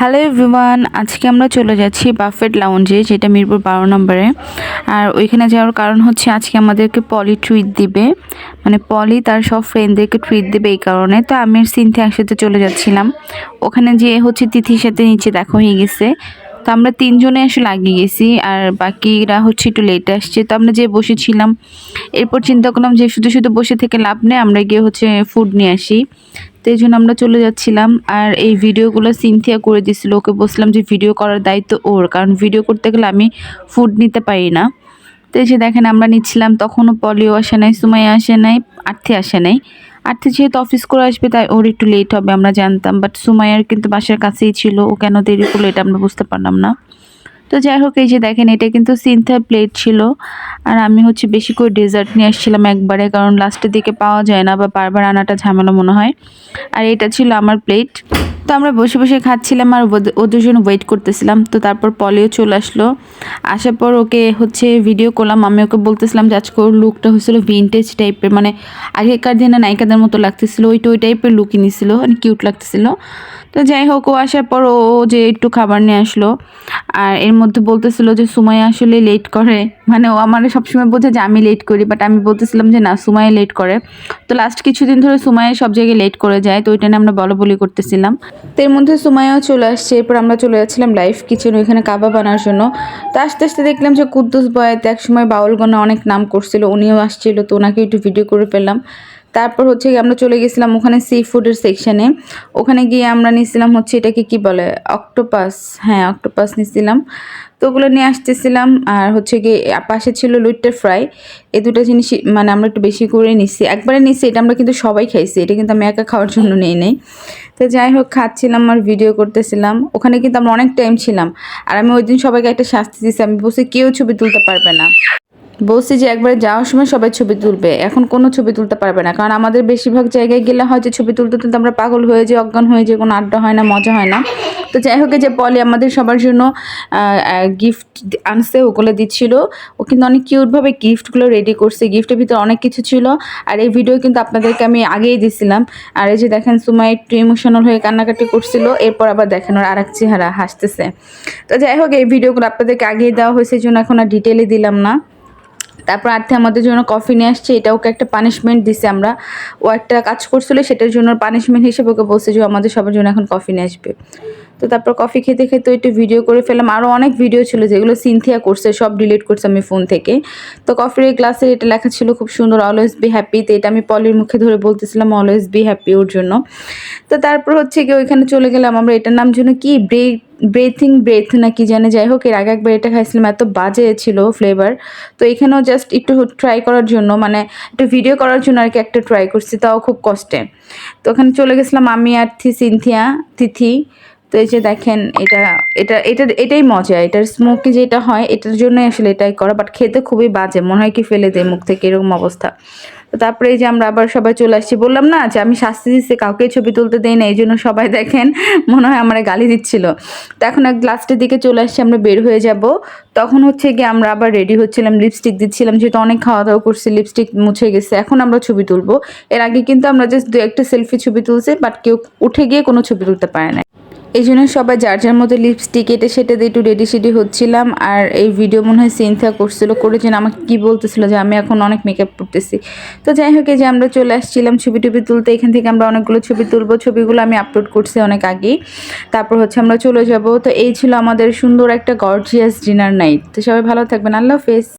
Hello everyone, আজকে আমরা চলে যাচ্ছি বাফেট লাউঞ্জে, যেটা মিরপুর 12 নম্বরে। আর ওইখানে যাওয়ার কারণ হচ্ছে আজকে আমাদেরকে পলি ট্রিট দিবে, মানে পলি তার সব ফ্রেন্ডদেরকে ট্রিট দেবে এই কারণে। তো আমি আর সিনথিয়া একসাথে চলে যাচ্ছিলাম। ওখানে যেয়ে হচ্ছে তিথির সাথে নিচে দেখা হয়ে গেছে। তো আমরা তিনজনে আসলে আগে গেছি, আর বাকিরা হচ্ছে একটু লেটে আসছে। তো আমরা যে বসেছিলাম, এরপর চিন্তা করলাম যে শুধু শুধু বসে থেকে লাভ নেই, আমরা গিয়ে হচ্ছে ফুড নিয়ে আসি। তো এই জন্য আমরা চলে যাচ্ছিলাম। আর এই ভিডিওগুলো সিনথিয়া করে দিছিল, ওকে বলছিলাম যে ভিডিও করার দায়িত্ব ওর, কারণ ভিডিও করতে গেলে আমি ফুড নিতে পারি না। তো এই যে দেখেন আমরা নিচ্ছিলাম, তখনও পলিও আসে নাই, সুমাইয়া আসে নাই, আর্থি আসে নাই। আর্থি যেহেতু অফিস করে আসবে তাই ওর একটু লেট হবে আমরা জানতাম, বাট সুমাইয়ার কিন্তু বাসার কাছেই ছিল, ও কেন দেরি করলো এটা আমরা বুঝতে পারলাম না। তো যাই হোক, এই যে দেখেন এটা কিন্তু সিনথিয়ার প্লেট ছিল, আর আমি হচ্ছে বেশি করে ডেজার্ট নিয়ে আসছিলাম একবারে, কারণ লাস্টের দিকে পাওয়া যায় না বা বারবার আনাটা ঝামেলা মনে হয়। আর এটা ছিল আমার প্লেট। তো আমরা বসে বসে খাচ্ছিলাম আর ওদের জন্য ওয়েট করতেছিলাম। তো তারপর পলিও চলে আসলো, আসার পর ওকে হচ্ছে ভিডিও করলাম। আমি ওকে বলতেছিলাম যে আজকে ওর লুকটা হয়েছিল ভিনটেজ টাইপের, মানে আগেকার দিনে নায়িকাদের মতো লাগতেছিল, ওই টাইপের লুকই নিছিল, মানে কিউট লাগতেছিল। তো যাই হোক, ও আসার পর ও যে একটু খাবার নিয়ে আসলো, আর এর মধ্যে বলতেছিল যে সুমাইয়া আসলে লেট করে, মানে ও আমার সবসময় বোঝে যে আমি লেট করি, বাট আমি বলতেছিলাম যে না, সুমাইয়া লেট করে। তো লাস্ট কিছুদিন ধরে সুমাইয়া সব জায়গায় লেট করে যায়, তো ওইটা নিয়ে আমরা বলাবলি করতেছিলাম। তো এর মধ্যে সুমাইয়াও চলে আসছে, এরপর আমরা চলে যাচ্ছিলাম লাইভ কিচেন, ওইখানে কাবাব আনার জন্য। তো আস্তে আস্তে দেখলাম যে কুদ্দুস বয়াতে একসময় বাউলগণে অনেক নাম করছিল, উনিও আসছিল, তো ওনাকে একটু ভিডিও করে ফেললাম। তারপর হচ্ছে আমরা চলে গেছিলাম ওখানে সি ফুডের সেকশনে। ওখানে গিয়ে আমরা নিয়েছিলাম হচ্ছে এটাকে কি বলে, অক্টোপাস, হ্যাঁ অক্টোপাস নিয়েছিলাম। তো ওগুলো নিয়ে আসতেছিলাম। আর হচ্ছে গিয়ে পাশে ছিল লুইট্টা ফ্রাই। এই দুটো জিনিস মানে আমরা একটু বেশি করে নিচ্ছি, একবারে নিচ্ছি, এটা আমরা কিন্তু সবাই খাইছি, এটা কিন্তু আমি একা খাওয়ার জন্য নেই নেই। তো যাই হোক, খাচ্ছিলাম আর ভিডিও করতেছিলাম। ওখানে কিন্তু আমরা অনেক টাইম ছিলাম। আর আমি ওই দিন সবাইকে একটা শাস্তি দিচ্ছি, আমি বলছি কেউ ছবি তুলতে পারবে না, বলছি যে একবারে যাওয়ার সময় সবাই ছবি তুলবে, এখন কোনো ছবি তুলতে পারবে না, কারণ আমাদের বেশিরভাগ জায়গায় গেলে হয় যে ছবি তুলতে তুলতে আমরা পাগল হয়ে যাই, অজ্ঞান হয়ে যাই, কোনো আড্ডা হয় না, মজা হয় না। তো যাই হোক, যে পলি আমাদের সবার জন্য গিফট আনছে, ওগুলো দিচ্ছিল। ও কিন্তু অনেক কিউটভাবে গিফটগুলো রেডি করছে, গিফটের ভিতরে অনেক কিছু ছিল। আর এই ভিডিও কিন্তু আপনাদেরকে আমি আগেই দিছিলাম। আর এই যে দেখেন সুমাই একটু ইমোশনাল হয়ে কান্নাকাটি করছিল, এরপর আবার দেখেন ওর আরেক চেহারা হাসতেছে। তো যাই হোক, এই ভিডিওগুলো আপনাদেরকে আগেই দেওয়া হয়েছে, জন্য এখন আর ডিটেলে দিলাম না। তারপর আর্থে আমাদের জন্য কফি নিয়ে আসছে, এটা ওকে একটা পানিশমেন্ট দিছে আমরা, ও একটা কাজ করছিল সেটার জন্য পানিশমেন্ট হিসেবে ওকে বলছে যে আমাদের সবার জন্য এখন কফি নিয়ে আসবে। তো তারপর কফি খেতে খেতে একটু ভিডিও করে ফেললাম। আরও অনেক ভিডিও ছিল যেগুলো সিনথিয়া করছে, সব ডিলিট করছে আমি ফোন থেকে। তো কফির এই গ্লাসে এটা লেখা ছিল খুব সুন্দর, অলওয়েজ বি হ্যাপি। তো এটা আমি পলির মুখে ধরে বলতেছিলাম অলওয়েজ বি হ্যাপি ওর জন্য। তো তারপর হচ্ছে কি ওইখানে চলে গেলাম আমরা, এটার নাম জন্য কি ব্রেথ না কি জানে, যাই হোক এর আগে একবার এটা খাইছিলাম, এত বাজে ছিল ফ্লেভার। তো এখানেও জাস্ট একটু ট্রাই করার জন্য, মানে একটু ভিডিও করার জন্য আর কি একটা ট্রাই করছি, তাও খুব কষ্টে। তো ওখানে চলে গেছিলাম আমি আর সিনথিয়া, তিথি। তো এই যে দেখেন এটা এটা এটা এটাই মজা, এটার স্মোকি যেটা হয় এটার জন্যই আসলে এটাই করা, বাট খেতে খুবই বাজে, মনে হয় কি ফেলে দেয় মুখ থেকে, এরকম অবস্থা। তো তারপরে এই যে আমরা আবার সবাই চলে আসছি, বললাম না যে আমি শাস্তি দিচ্ছি, কাউকে ছবি তুলতে দেই না, এই জন্য সবাই দেখেন মনে হয় আমার গালি দিচ্ছিল। তো এখন এক লাস্টের দিকে চলে আসছি, আমরা বের হয়ে যাব। তখন হচ্ছে গিয়ে আমরা আবার রেডি হচ্ছিলাম, লিপস্টিক দিচ্ছিলাম, যেহেতু অনেক খাওয়া দাওয়া করছি, লিপস্টিক মুছে গেছে, এখন আমরা ছবি তুলবো। এর আগে কিন্তু আমরা জাস্ট দু একটা সেলফি ছবি তুলছি, বাট কেউ উঠে গিয়ে কোনো ছবি তুলতে পারে না। এই জন্য সবাই যার যার মতো লিপস্টিক এটা সেটা দিয়ে একটু রেডি সেডি হচ্ছিলাম। আর এই ভিডিও মনে হয় সিনথিয়া করছিল, করেছেন আমাকে কি বলতেছিল যে আমি এখন অনেক মেকআপ করতেছি। তো যাই হোক, এই যে আমরা চলে আসছিলাম ছবি টবি তুলতে, এখান থেকে আমরা অনেকগুলো ছবি তুলবো, ছবিগুলো আমি আপলোড করছি অনেক আগেই। তারপর হচ্ছে আমরা চলে যাব। তো এই ছিল আমাদের সুন্দর একটা গর্জিয়াস ডিনার নাইট। তো সবাই ভালো থাকবেন, আল্লাহ হাফেজ।